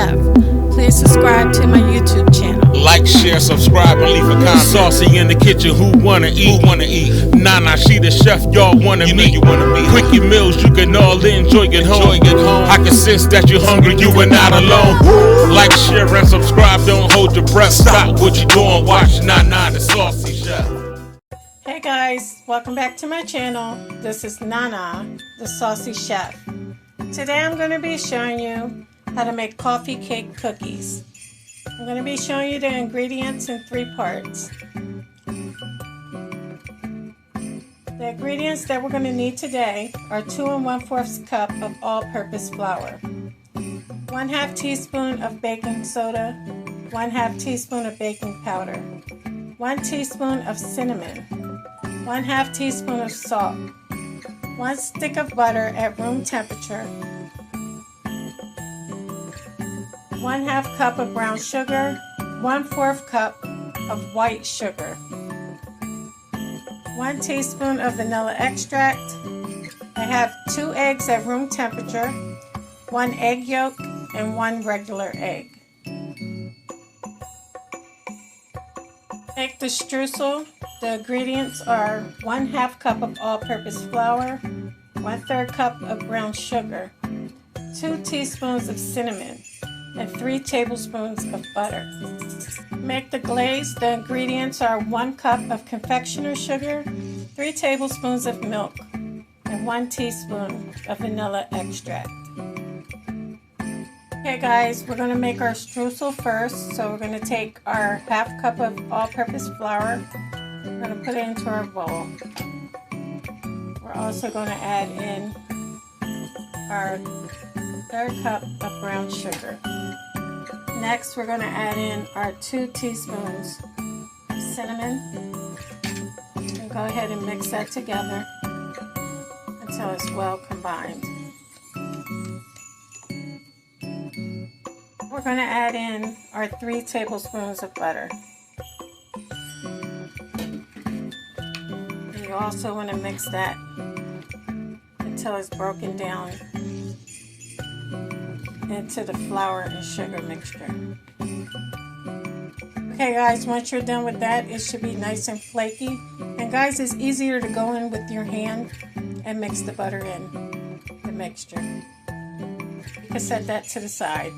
Chef. Please subscribe to my YouTube channel. Like, share, subscribe, and leave a comment. Saucy in the kitchen, who wanna eat? Nana, she the chef, y'all wanna meet. Quickie meals, you can all enjoy it home. I can sense that you're hungry, you are not alone. Like, share, and subscribe, don't hold your breath. Stop what you doing, watch Nana the Saucy Chef. Hey guys, welcome back to my channel. This is Nana the Saucy Chef. Today I'm going to be showing you how to make coffee cake cookies. I'm going to be showing you the ingredients in 3 parts. The ingredients that we're going to need today are 2 1/4 cup of all-purpose flour, 1/2 teaspoon of baking soda, 1/2 teaspoon of baking powder, 1 teaspoon of cinnamon, 1/2 teaspoon of salt, 1 stick of butter at room temperature, 1/2 cup of brown sugar, 1/4 cup of white sugar, 1 teaspoon of vanilla extract. I have 2 eggs at room temperature, 1 egg yolk, and 1 regular egg. Make the streusel. The ingredients are 1/2 cup of all-purpose flour, 1/3 cup of brown sugar, 2 teaspoons of cinnamon, and 3 tablespoons of butter. Make the glaze. The ingredients are 1 cup of confectioner's sugar, 3 tablespoons of milk, and 1 teaspoon of vanilla extract. Okay guys, we're going to make our streusel first. So we're going to take our 1/2 cup of all-purpose flour. We're going to put it into our bowl. We're also going to add in our 1/3 cup of brown sugar. Next, we're going to add in our 2 teaspoons of cinnamon. And go ahead and mix that together until it's well combined. We're going to add in our 3 tablespoons of butter. And you also want to mix that until it's broken down into the flour and sugar mixture. Okay guys, once you're done with that, it should be nice and flaky. And guys, it's easier to go in with your hand and mix the butter in the mixture. You can set that to the side.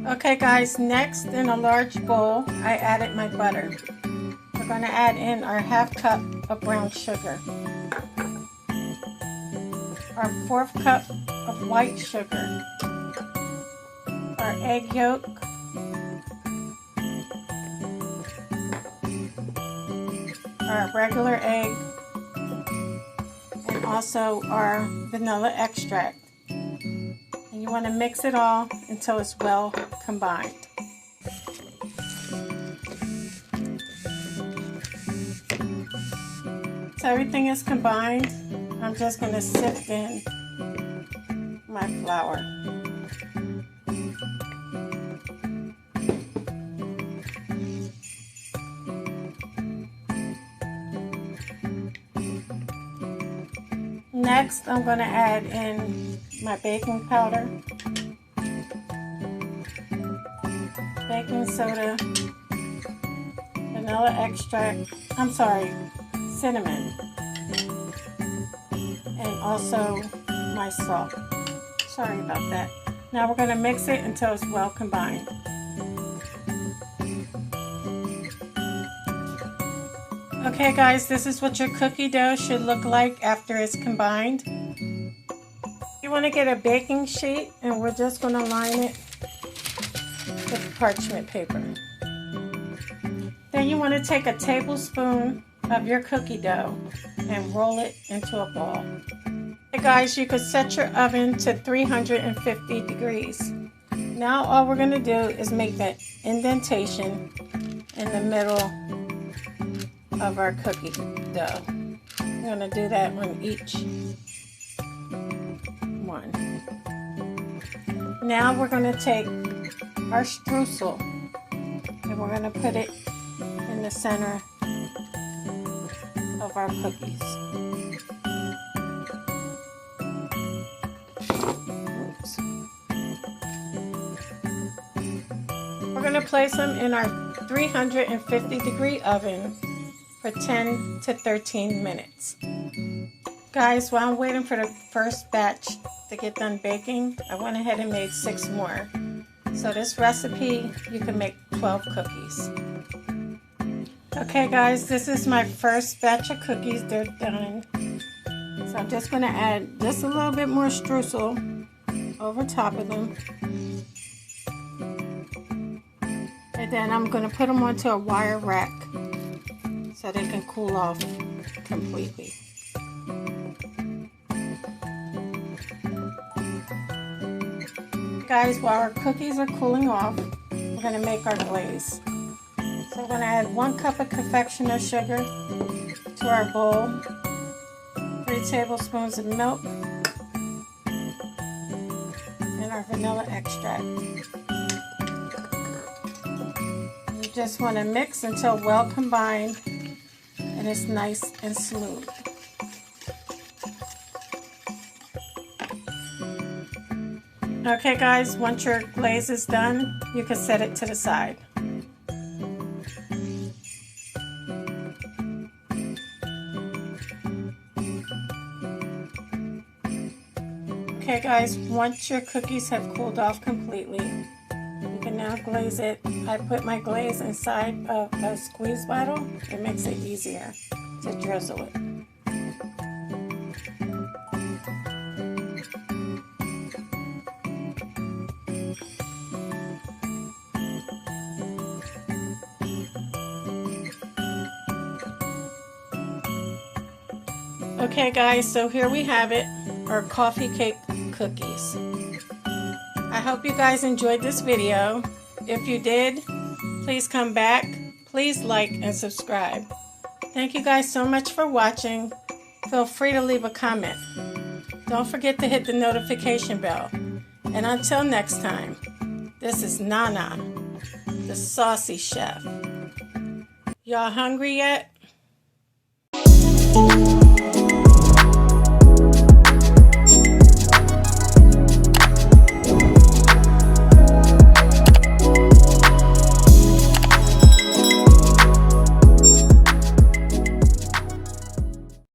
Okay guys, next in a large bowl, I added my butter. We're going to add in our 1/2 cup of brown sugar, our 1/4 cup of white sugar, our egg yolk, our regular egg, and also our vanilla extract. And you want to mix it all until it's well combined. So everything is combined. I'm just going to sift in my flour. Next, I'm going to add in my baking powder, baking soda, vanilla extract, cinnamon, and also my salt. Sorry about that. Now we're going to mix it until it's well combined. Okay guys, this is what your cookie dough should look like after it's combined. You want to get a baking sheet, and we're just going to line it with parchment paper. Then you want to take a tablespoon of your cookie dough and roll it into a ball. Okay guys, you could set your oven to 350 degrees. Now all we're going to do is make that indentation in the middle of our cookie dough. I'm going to do that on each one. Now we're going to take our streusel and we're going to put it in the center of our cookies. Oops. going to place them in our 350-degree oven for 10 to 13 minutes. Guys, while I'm waiting for the first batch to get done baking, I went ahead and made 6 more. So this recipe, you can make 12 cookies. Okay guys, this is my first batch of cookies. They're done. So I'm just going to add just a little bit more streusel over top of them. And then I'm going to put them onto a wire rack so they can cool off completely. Guys, while our cookies are cooling off, we're going to make our glaze. So we're going to add 1 cup of confectioner sugar to our bowl, 3 tablespoons of milk, and our vanilla extract. You just want to mix until well combined and it's nice and smooth. Okay guys, once your glaze is done, you can set it to the side. Okay guys, once your cookies have cooled off completely, you can now glaze it. I put my glaze inside of a squeeze bottle. It makes it easier to drizzle it. Okay guys, so here we have it, our coffee cake cookies. I hope you guys enjoyed this video. If you did, please come back. Please like and subscribe. Thank you guys so much for watching. Feel free to leave a comment. Don't forget to hit the notification bell. And until next time, this is Nana, the Saucy Chef. Y'all hungry yet?